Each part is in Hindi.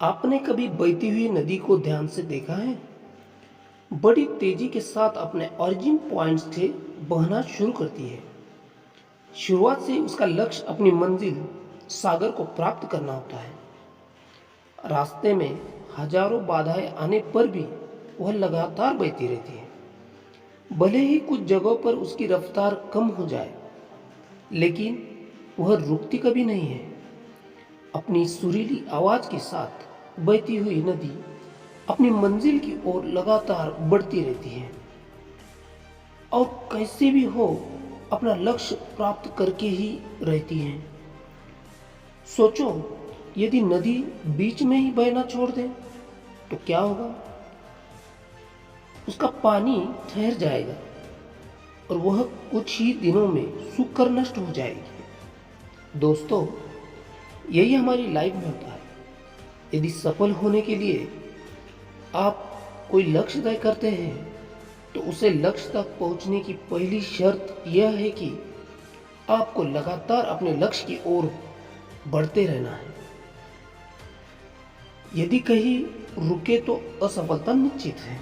आपने कभी बहती हुई नदी को ध्यान से देखा है? बड़ी तेजी के साथ अपने ओरिजिन पॉइंट से बहना शुरू करती है। शुरुआत से उसका लक्ष्य अपनी मंजिल सागर को प्राप्त करना होता है। रास्ते में हजारों बाधाएं आने पर भी वह लगातार बहती रहती है। भले ही कुछ जगहों पर उसकी रफ्तार कम हो जाए, लेकिन वह रुकती कभी नहीं है। अपनी सुरीली आवाज के साथ बहती हुई नदी अपनी मंजिल की ओर लगातार बढ़ती रहती है और कैसे भी हो अपना लक्ष्य प्राप्त करके ही रहती है। सोचो, यदि नदी बीच में ही बहना छोड़ दे तो क्या होगा? उसका पानी ठहर जाएगा और वह कुछ ही दिनों में सूखकर नष्ट हो जाएगी। दोस्तों, यही हमारी लाइफ में होता है। यदि सफल होने के लिए आप कोई लक्ष्य तय करते हैं तो उसे लक्ष्य तक पहुंचने की पहली शर्त यह है कि आपको लगातार अपने लक्ष्य की ओर बढ़ते रहना है। यदि कहीं रुके तो असफलता निश्चित है।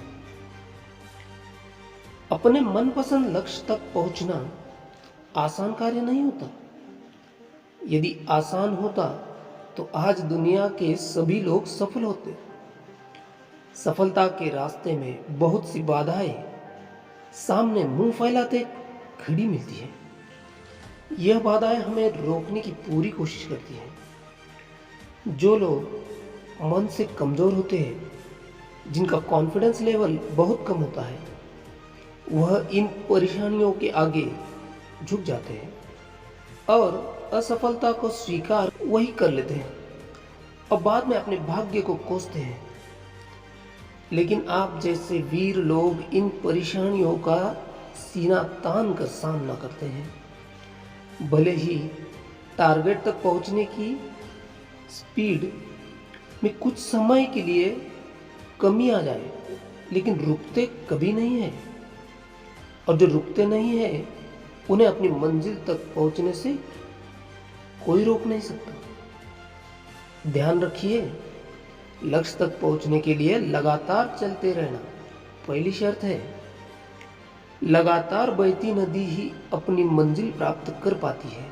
अपने मनपसंद लक्ष्य तक पहुंचना आसान कार्य नहीं होता। यदि आसान होता तो आज दुनिया के सभी लोग सफल होते। सफलता के रास्ते में बहुत सी बाधाएं सामने मुंह फैलाते खड़ी मिलती है। यह बाधाएं हमें रोकने की पूरी कोशिश करती हैं। जो लोग मन से कमजोर होते हैं, जिनका कॉन्फिडेंस लेवल बहुत कम होता है, वह इन परेशानियों के आगे झुक जाते हैं और असफलता को स्वीकार वही कर लेते हैं और बाद में अपने भाग्य को कोसते हैं। लेकिन आप जैसे वीर लोग इन परेशानियों का सीना तान कर सामना करते हैं। भले ही टारगेट तक पहुंचने की स्पीड में कुछ समय के लिए कमी आ जाए, लेकिन रुकते कभी नहीं है। और जो रुकते नहीं है, उन्हें अपनी मंजिल तक पहुंचने से कोई रोक नहीं सकता। ध्यान रखिए, लक्ष्य तक पहुंचने के लिए लगातार चलते रहना पहली शर्त है। लगातार बहती नदी ही अपनी मंजिल प्राप्त कर पाती है।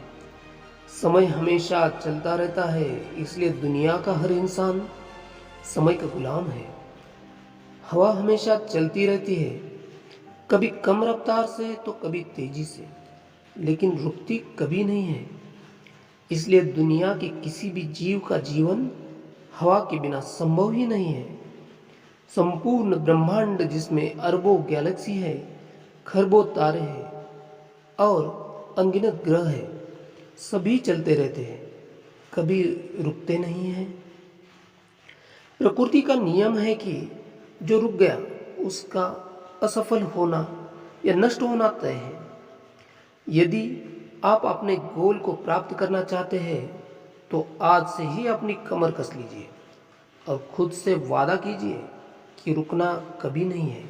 समय हमेशा चलता रहता है, इसलिए दुनिया का हर इंसान समय का गुलाम है। हवा हमेशा चलती रहती है, कभी कम रफ्तार से तो कभी तेजी से, लेकिन रुकती कभी नहीं है। इसलिए दुनिया के किसी भी जीव का जीवन हवा के बिना संभव ही नहीं है। संपूर्ण ब्रह्मांड, जिसमें अरबों गैलेक्सी है, खरबों तारे हैं और अनगिनत ग्रह है, सभी चलते रहते हैं, कभी रुकते नहीं हैं। प्रकृति का नियम है कि जो रुक गया उसका असफल होना या नष्ट होना तय है। यदि आप अपने गोल को प्राप्त करना चाहते हैं तो आज से ही अपनी कमर कस लीजिए और खुद से वादा कीजिए कि रुकना कभी नहीं है।